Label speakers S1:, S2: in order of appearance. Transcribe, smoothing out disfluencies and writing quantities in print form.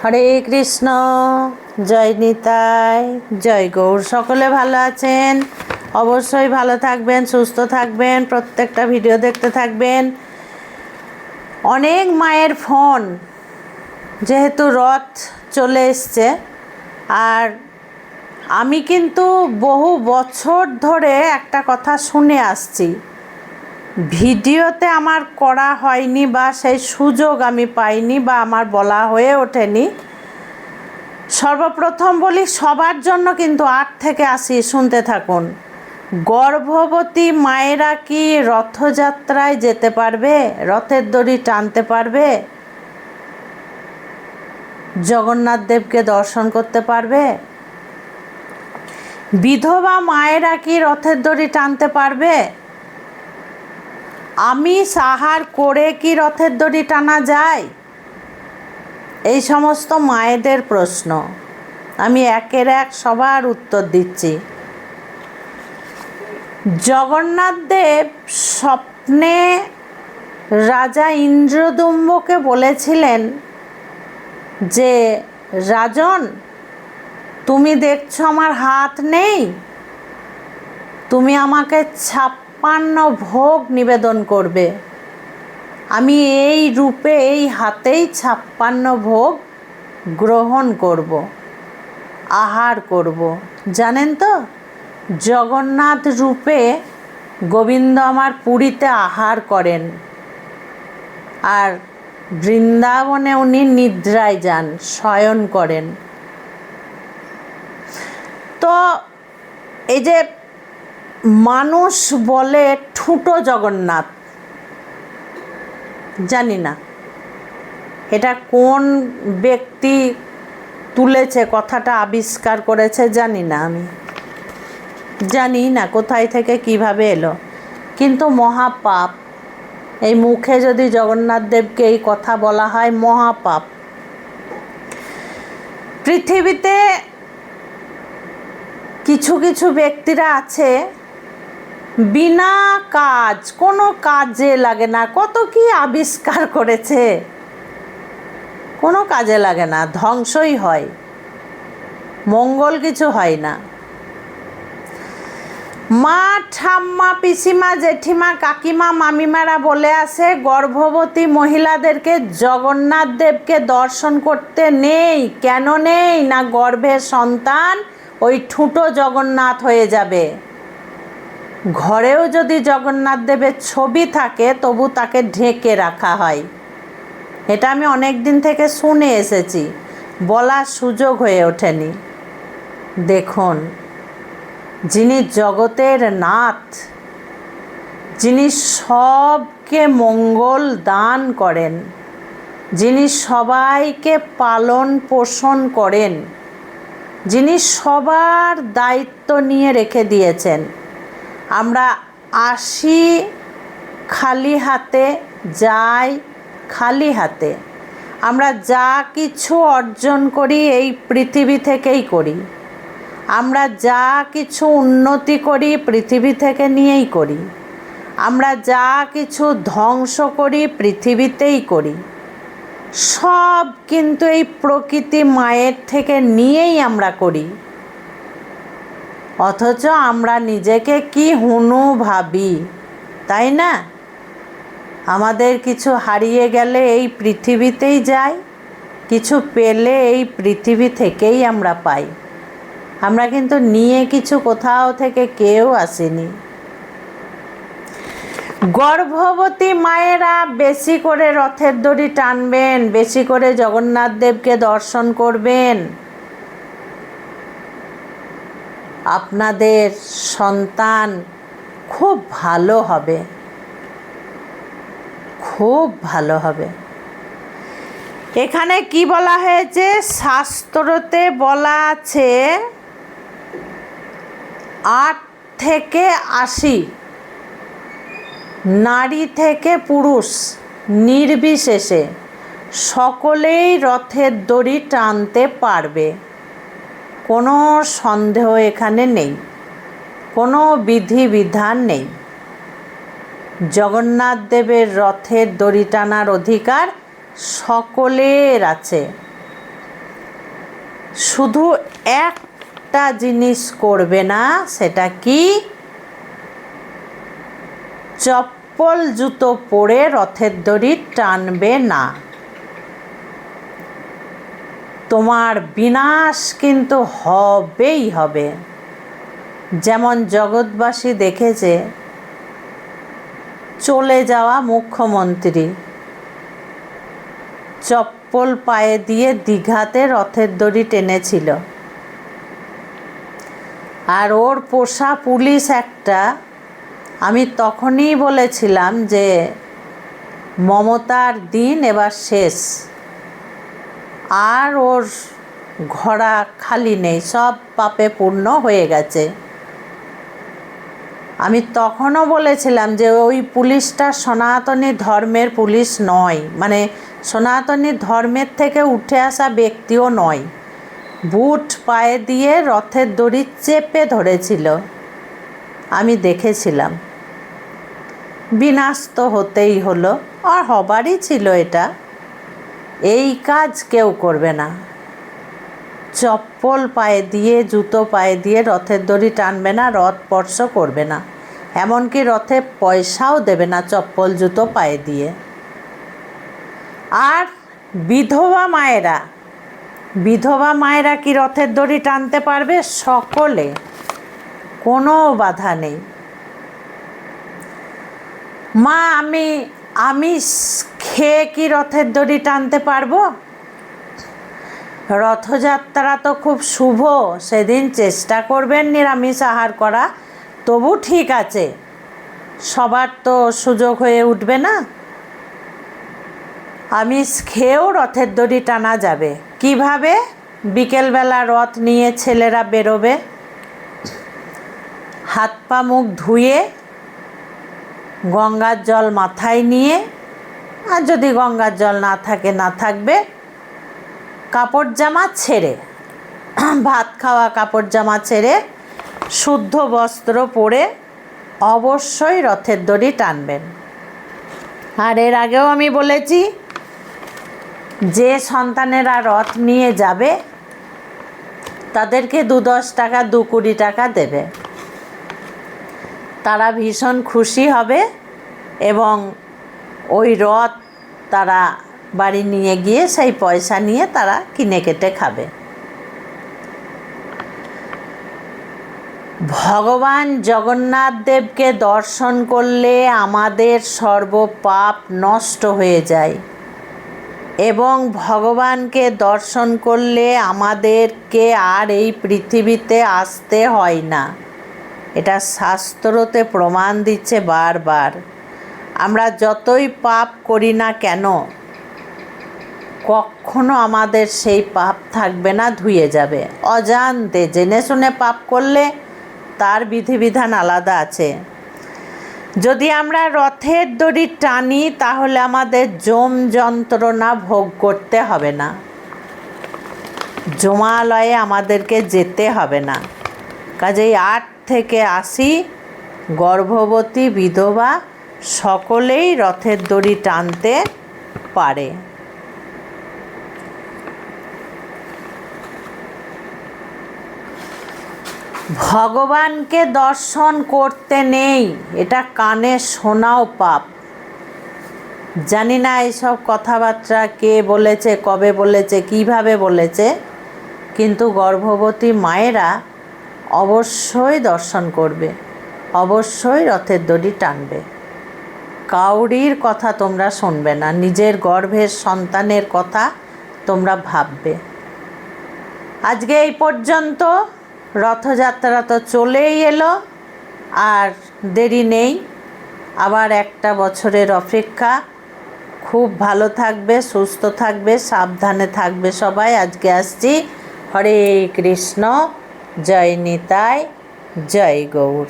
S1: হরে কৃষ্ণ। জয় নিতাই, জয় গৌর। সকলে ভালো আছেন? অবশ্যই ভালো থাকবেন, সুস্থ থাকবেন, প্রত্যেকটা ভিডিও দেখতে থাকবেন। অনেক মায়ের ফোন, যেহেতু রথ চলে এসছে, আর আমি কিন্তু বহু বছর ধরে একটা কথা শুনে আসছি, ভিডিওতে আমার করা হয়নি বা সেই সুযোগ আমি পাইনি বা আমার বলা হয়ে ওঠেনি। সর্বপ্রথম বলি, সবার জন্য কিন্তু 8 থেকে 80 শুনতে থাকুন। গর্ভবতী মায়েরা কি রথযাত্রায় যেতে পারবে? রথের দড়ি টানতে পারবে? জগন্নাথ দেবকে দর্শন করতে পারবে? বিধবা মায়েরা কি রথের দড়ি টানতে পারবে? আমিষ আহার করে কি রথের দড়ি টানা যায়? এই সমস্ত মায়েদের প্রশ্ন আমি একের এক সবার উত্তর দিচ্ছি। জগন্নাথ দেব স্বপ্নে রাজা ইন্দ্রদুম্বকে বলেছিলেন যে, রাজন, তুমি দেখছো আমার হাত নেই, তুমি আমাকে 56 ভোগ নিবেদন করবে। আমি এই রূপে, এই হাতেই 56 ভোগ গ্রহণ করব, আহার করব। জানেন তো, জগন্নাথ রূপে গোবিন্দ আমার পুরীতে আহার করেন, আর বৃন্দাবনে উনি নিদ্রায় যান, শয়ন করেন। তো এই যে মানুষ বলে ঠুটো জগন্নাথ, জানি না এটা কোন ব্যক্তি তুলেছে, কথাটা আবিষ্কার করেছে, জানি না। আমি জানি না কোথায় থেকে কিভাবে এলো, কিন্তু মহাপাপ। এই মুখে যদি জগন্নাথ দেবকে এই কথা বলা হয়, মহাপাপ। পৃথিবীতে কিছু কিছু ব্যক্তিরা আছে, বিনা কাজ, কোনো কাজে লাগে না, কত কি আবিষ্কার করেছে, কোনো কাজে লাগে না, ধ্বংসই হয়, মঙ্গল কিছু হয় না। মা, ঠাম্মা, পিসিমা, জেঠিমা, কাকিমা, মামিমারা বলে আসে, গর্ভবতী মহিলাদেরকে জগন্নাথ দেবকে দর্শন করতে নেই। কেন নেই? না গর্ভের সন্তান ওই ঠুঁটো জগন্নাথ হয়ে যাবে। ঘরেও যদি জগন্নাথ দেবের ছবি থাকে, তবু তাকে ঢেকে রাখা হয়। এটা আমি অনেক দিন থেকে শুনে এসেছি, বলার সুযোগ হয়ে ওঠেনি। দেখুন, যিনি জগতের নাথ, যিনি সবকে মঙ্গল দান করেন, যিনি সবাইকে পালন পোষণ করেন, যিনি সবার দায়িত্ব নিয়ে রেখে দিয়েছেন, আমরা আসি খালি হাতে, যাই খালি হাতে। আমরা যা কিছু অর্জন করি এই পৃথিবী থেকেই করি, আমরা যা কিছু উন্নতি করি পৃথিবী থেকে নিয়েই করি, আমরা যা কিছু ধ্বংস করি পৃথিবীতেই করি। সব কিন্তু এই প্রকৃতি মায়ের থেকে নিয়েই আমরা করি। অথচ আমরা নিজেকে কি হুনু ভাবি, তাই না? আমাদের কিছু হারিয়ে গেলে এই পৃথিবীতেই যাই, কিছু পেলে এই পৃথিবী থেকেই আমরা পাই। আমরা কিন্তু নিয়ে কিছু কোথাও থেকে কেউ আসেনি। গর্ভবতী মায়েরা বেশি করে রথের দড়ি টানবেন, বেশি করে জগন্নাথ দেবকে দর্শন করবেন। আপনাদের সন্তান খুব ভালো হবে, খুব ভালো হবে। এখানে কি বলা হয়েছে? শাস্ত্রতে বলা আছে 8 থেকে 80, নারী থেকে পুরুষ নির্বিশেষে সকলেই রথের দড়ি টানতে পারবে। কোনো সন্দেহ এখানে নেই, কোনো বিধিবিধান নেই। জগন্নাথ দেবের রথের দড়ি টানার অধিকার সকলের আছে। শুধু একটা জিনিস করবে না, সেটা কি? চপ্পল জুতো পরে রথের দড়ি টানবে না। তোমার বিনাশ কিন্তু হবেই হবে। যেমন জগৎবাসী দেখেছে চলে যাওয়া মুখ্যমন্ত্রী চপ্পল পায়ে দিয়ে দীঘাতে রথের দড়ি টেনেছিল, আর ওর পোষা পুলিশ একটা। আমি তখনই বলেছিলাম যে মমতার দিন এবার শেষ, আর ওর ঘোড়া খালি নেই, সব পাপে পূর্ণ হয়ে গেছে। আমি তখনও বলেছিলাম যে ওই পুলিশটা সনাতনী ধর্মের পুলিশ নয়, মানে সনাতনী ধর্মের থেকে উঠে আসা ব্যক্তিও নয়। বুট পায়ে দিয়ে রথের দড়ি চেপে ধরেছিল, আমি দেখেছিলাম। বিনাশ তো হতেই হলো, আর হবারই ছিল এটা। এই কাজ কেউ করবে না। চপ্পল পায়ে দিয়ে, জুতো পায়ে দিয়ে রথের দড়ি টানবে না, রথ স্পর্শ করবে না, এমনকি রথে পয়সাও দেবে না চপ্পল জুতো পায়ে দিয়ে। আর বিধবা মায়েরা কি রথের দড়ি টানতে পারবে? সকলে, কোনো বাধা নেই। মা, আমি খেয়ে কি রথের দড়ি টানতে পারবো? রথযাত্রা তো খুব শুভ, সেদিন চেষ্টা করবেন নিরামিষ আহার করা, তবু ঠিক আছে, সবার তো সুযোগ হয়ে উঠবে না। আমিষ খেয়েও রথের দড়ি টানা যাবে। কিভাবে? বিকেলবেলা রথ নিয়ে ছেলেরা বেরোবে, হাত পা মুখ ধুয়ে গঙ্গার জল মাথায় নিয়ে, আর যদি গঙ্গার জল না থাকে না থাকবে, কাপড় জামা ছেড়ে, ভাত খাওয়া কাপড় জামা ছেড়ে শুদ্ধ বস্ত্র পরে অবশ্যই রথের দড়ি টানবেন। আর এর আগেও আমি বলেছি, যে সন্তানেরা রথ নিয়ে যাবে তাদেরকে 10 টাকা 20 টাকা দেবে। তারা ভীষণ খুশি হবে এবং ওই রথ তারা বাড়ি নিয়ে গিয়ে সেই পয়সা নিয়ে তারা কিনে কেটে খাবে। ভগবান জগন্নাথ দেবকে দর্শন করলে আমাদের সর্বপাপ নষ্ট হয়ে যায়, এবং ভগবানকে দর্শন করলে আমাদেরকে আর এই পৃথিবীতে আসতে হয় না। এটা শাস্ত্রতে প্রমাণ দিচ্ছে বারবার। আমরা যতই পাপ করি না কেন, কখনো আমাদের সেই পাপ থাকবে না, ধুয়ে যাবে। অজান্তে জেনে শুনে পাপ করলে তার বিধিবিধান আলাদা আছে। যদি আমরা রথের দড়ি টানি তাহলে আমাদের যম যন্ত্রণা ভোগ করতে হবে না, যমালয়ে আমাদেরকে যেতে হবে না। কাজেই 8 থেকে 80 গর্ভবতী বিধবা সকলেই রথের দড়ি টানতে পারে। ভগবানকে দর্শন করতে নেই, এটা কানে শোনাও পাপ। জানি না এইসব কথাবার্তা কে বলেছে, কবে বলেছে, কিভাবে বলেছে, কিন্তু গর্ভবতী মায়েরা অবশ্যই দর্শন করবে, অবশ্যই রথের দড়ি টানবে। কাউরির কথা তোমরা শুনবে না, নিজের গর্ভের সন্তানের কথা তোমরা ভাববে। আজকে এই পর্যন্ত। রথযাত্রা তো চলেই এলো, আর দেরি নেই, আবার একটা বছরের অপেক্ষা। খুব ভালো থাকবে, সুস্থ থাকবে, সাবধানে থাকবে সবাই। আজকে আসছি। হরে কৃষ্ণ, জয় নিতাই, জয় গৌর।